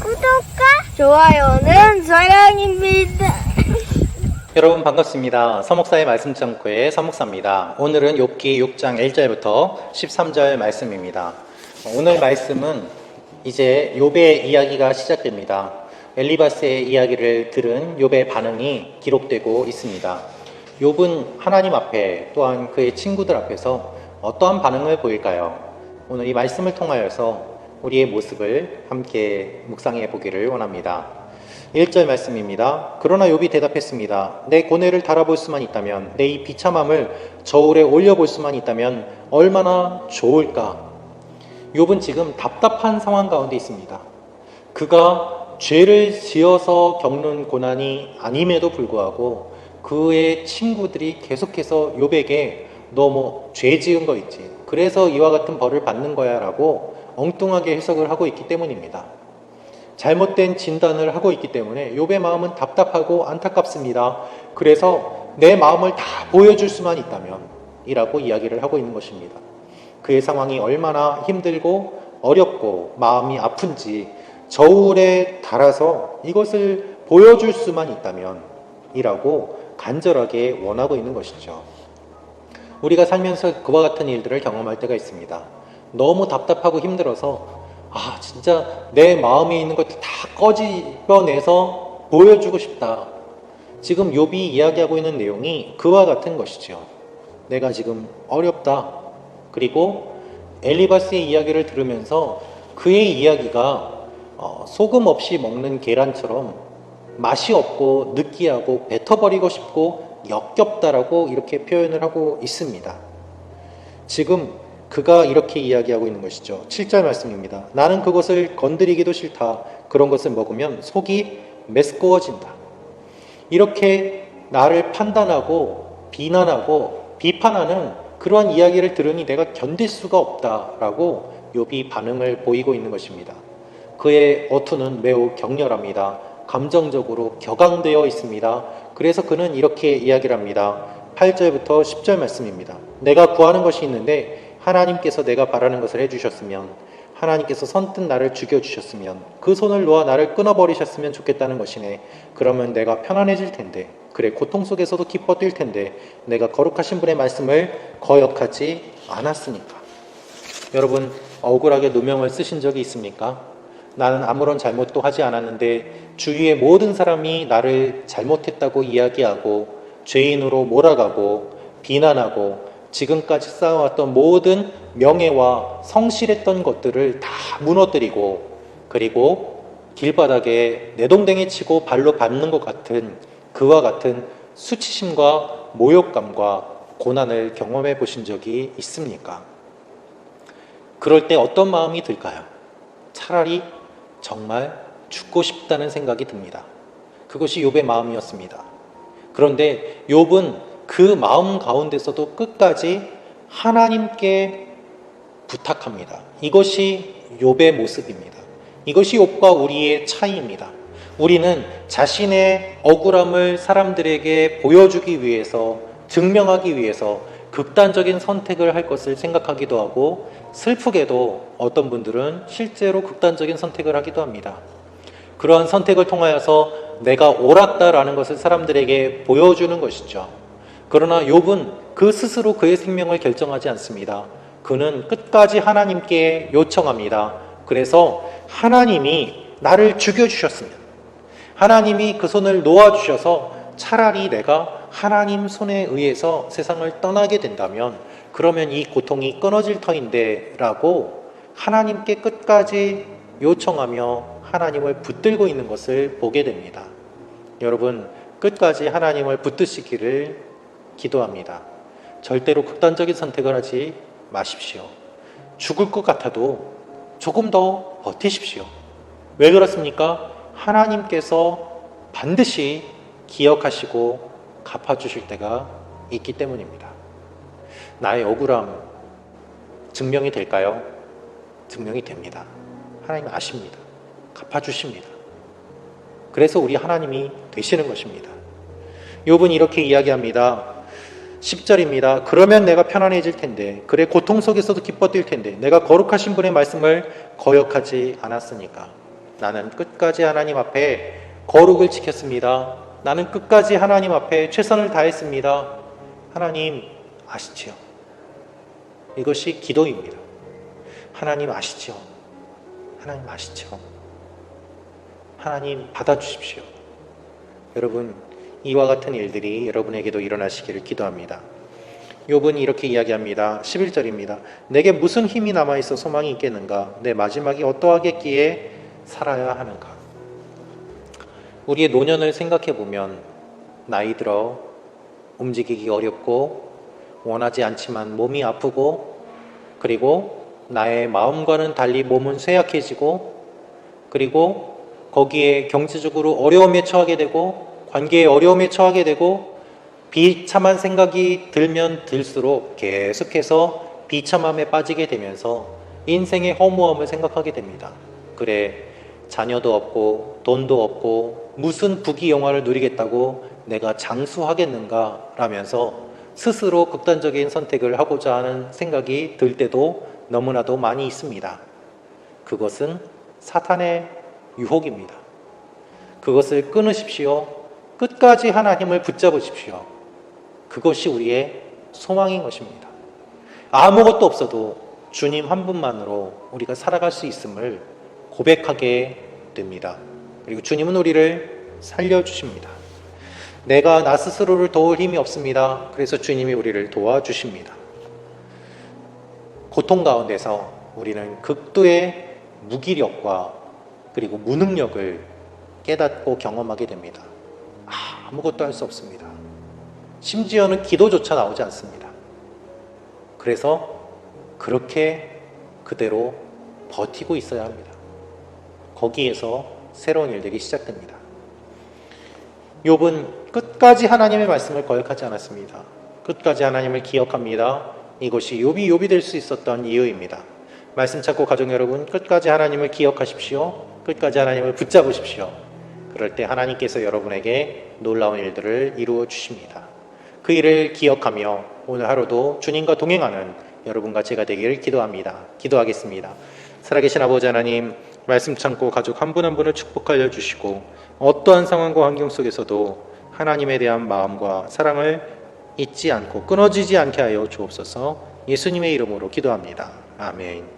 구독과 좋아요는 사랑입니다. 여러분 반갑습니다. 서목사의 말씀 창고의 서목사입니다. 오늘은 욥기 6장 1절부터 13절 말씀입니다. 오늘 말씀은 이제 욥의 이야기가 시작됩니다. 엘리바스의 이야기를 들은 욥의 반응이 기록되고 있습니다. 욥은 하나님 앞에 또한 그의 친구들 앞에서 어떠한 반응을 보일까요? 오늘 이 말씀을 통하여서 우리의 모습을 함께 묵상해 보기를 원합니다. 1절 말씀입니다. 그러나 욥이 대답했습니다. 내 고뇌를 달아볼 수만 있다면, 내 이 비참함을 저울에 올려볼 수만 있다면 얼마나 좋을까? 욥은 지금 답답한 상황 가운데 있습니다. 그가 죄를 지어서 겪는 고난이 아님에도 불구하고 그의 친구들이 계속해서 욥에게 너 뭐 죄 지은 거 있지, 그래서 이와 같은 벌을 받는 거야 라고 엉뚱하게 해석을 하고 있기 때문입니다. 잘못된 진단을 하고 있기 때문에 욥의 마음은 답답하고 안타깝습니다. 그래서 내 마음을 다 보여줄 수만 있다면 이라고 이야기를 하고 있는 것입니다. 그의 상황이 얼마나 힘들고 어렵고 마음이 아픈지 저울에 달아서 이것을 보여줄 수만 있다면 이라고 간절하게 원하고 있는 것이죠. 우리가 살면서 그와 같은 일들을 경험할 때가 있습니다. 너무 답답하고 힘들어서 진짜 내 마음에 있는 것들 다 꺼집어내서 보여주고 싶다. 지금 욥이 이야기하고 있는 내용이 그와 같은 것이죠. 내가 지금 어렵다. 그리고 엘리바스의 이야기를 들으면서 그의 이야기가 소금 없이 먹는 계란처럼 맛이 없고 느끼하고 뱉어버리고 싶고 역겹다라고 이렇게 표현을 하고 있습니다. 지금 그가 이렇게 이야기하고 있는 것이죠. 7절 말씀입니다. 나는 그것을 건드리기도 싫다. 그런 것을 먹으면 속이 메스꺼워진다. 이렇게 나를 판단하고 비난하고 비판하는 그러한 이야기를 들으니 내가 견딜 수가 없다라고 욥이 반응을 보이고 있는 것입니다. 그의 어투는 매우 격렬합니다. 감정적으로 격앙되어 있습니다. 그래서 그는 이렇게 이야기를 합니다. 8절부터 10절 말씀입니다. 내가 구하는 것이 있는데 하나님께서 내가 바라는 것을 해주셨으면, 하나님께서 선뜻 나를 죽여주셨으면, 그 손을 놓아 나를 끊어버리셨으면 좋겠다는 것이네. 그러면 내가 편안해질 텐데, 그래 고통 속에서도 기뻐 뛸 텐데, 내가 거룩하신 분의 말씀을 거역하지 않았으니까. 여러분, 억울하게 누명을 쓰신 적이 있습니까? 나는 아무런 잘못도 하지 않았는데 주위의 모든 사람이 나를 잘못했다고 이야기하고 죄인으로 몰아가고 비난하고 지금까지 쌓아왔던 모든 명예와 성실했던 것들을 다 무너뜨리고, 그리고 길바닥에 내동댕이 치고 발로 밟는 것 같은 그와 같은 수치심과 모욕감과 고난을 경험해 보신 적이 있습니까? 그럴 때 어떤 마음이 들까요? 차라리 정말 죽고 싶다는 생각이 듭니다. 그것이 욥의 마음이었습니다. 그런데 욥은 그 마음 가운데서도 끝까지 하나님께 부탁합니다. 이것이 욥의 모습입니다. 이것이 욥과 우리의 차이입니다. 우리는 자신의 억울함을 사람들에게 보여주기 위해서, 증명하기 위해서 극단적인 선택을 할 것을 생각하기도 하고, 슬프게도 어떤 분들은 실제로 극단적인 선택을 하기도 합니다. 그러한 선택을 통하여서 내가 옳았다라는 것을 사람들에게 보여주는 것이죠. 그러나 욥은 그 스스로 그의 생명을 결정하지 않습니다. 그는 끝까지 하나님께 요청합니다. 그래서 하나님이 나를 죽여주셨으면, 하나님이 그 손을 놓아주셔서 차라리 내가 하나님 손에 의해서 세상을 떠나게 된다면 그러면 이 고통이 끊어질 터인데 라고 하나님께 끝까지 요청하며 하나님을 붙들고 있는 것을 보게 됩니다. 여러분, 끝까지 하나님을 붙드시기를 기도합니다. 절대로 극단적인 선택을 하지 마십시오. 죽을 것 같아도 조금 더 버티십시오. 왜 그렇습니까? 하나님께서 반드시 기억하시고 갚아주실 때가 있기 때문입니다. 나의 억울함 증명이 될까요? 증명이 됩니다. 하나님 아십니다. 갚아주십니다. 그래서 우리 하나님이 되시는 것입니다. 욥은 이렇게 이야기합니다. 10절입니다. 그러면 내가 편안해질 텐데, 그래 고통 속에서도 기뻐 뛸 텐데, 내가 거룩하신 분의 말씀을 거역하지 않았으니까. 나는 끝까지 하나님 앞에 거룩을 지켰습니다. 나는 끝까지 하나님 앞에 최선을 다했습니다. 하나님 아시지요? 이것이 기도입니다. 하나님 아시죠? 하나님 아시죠? 하나님 받아주십시오. 여러분, 이와 같은 일들이 여러분에게도 일어나시기를 기도합니다. 욥은 이렇게 이야기합니다. 11절입니다. 내게 무슨 힘이 남아있어 소망이 있겠는가? 내 마지막이 어떠하겠기에 살아야 하는가? 우리의 노년을 생각해 보면 나이 들어 움직이기 어렵고 원하지 않지만 몸이 아프고 그리고 나의 마음과는 달리 몸은 쇠약해지고 그리고 거기에 경제적으로 어려움에 처하게 되고 관계에 어려움에 처하게 되고 비참한 생각이 들면 들수록 계속해서 비참함에 빠지게 되면서 인생의 허무함을 생각하게 됩니다. 그래, 자녀도 없고 돈도 없고 무슨 부귀영화를 누리겠다고 내가 장수하겠는가 라면서 스스로 극단적인 선택을 하고자 하는 생각이 들 때도 너무나도 많이 있습니다. 그것은 사탄의 유혹입니다. 그것을 끊으십시오. 끝까지 하나님을 붙잡으십시오. 그것이 우리의 소망인 것입니다. 아무것도 없어도 주님 한 분만으로 우리가 살아갈 수 있음을 고백하게 됩니다. 그리고 주님은 우리를 살려주십니다. 내가 나 스스로를 도울 힘이 없습니다. 그래서 주님이 우리를 도와주십니다. 고통 가운데서 우리는 극도의 무기력과 그리고 무능력을 깨닫고 경험하게 됩니다. 아무것도 할 수 없습니다. 심지어는 기도조차 나오지 않습니다. 그래서 그렇게 그대로 버티고 있어야 합니다. 거기에서 새로운 일들이 시작됩니다. 욥은 끝까지 하나님의 말씀을 거역하지 않았습니다. 끝까지 하나님을 기억합니다. 이것이 욥이 될 수 있었던 이유입니다. 말씀 찾고 가족 여러분, 끝까지 하나님을 기억하십시오. 끝까지 하나님을 붙잡으십시오. 그럴 때 하나님께서 여러분에게 놀라운 일들을 이루어 주십니다. 그 일을 기억하며 오늘 하루도 주님과 동행하는 여러분과 제가 되기를 기도합니다. 기도하겠습니다. 살아계신 아버지 하나님, 말씀 참고 가족 한 분 한 분을 축복하여 주시고 어떠한 상황과 환경 속에서도 하나님에 대한 마음과 사랑을 잊지 않고 끊어지지 않게 하여 주옵소서. 예수님의 이름으로 기도합니다. 아멘.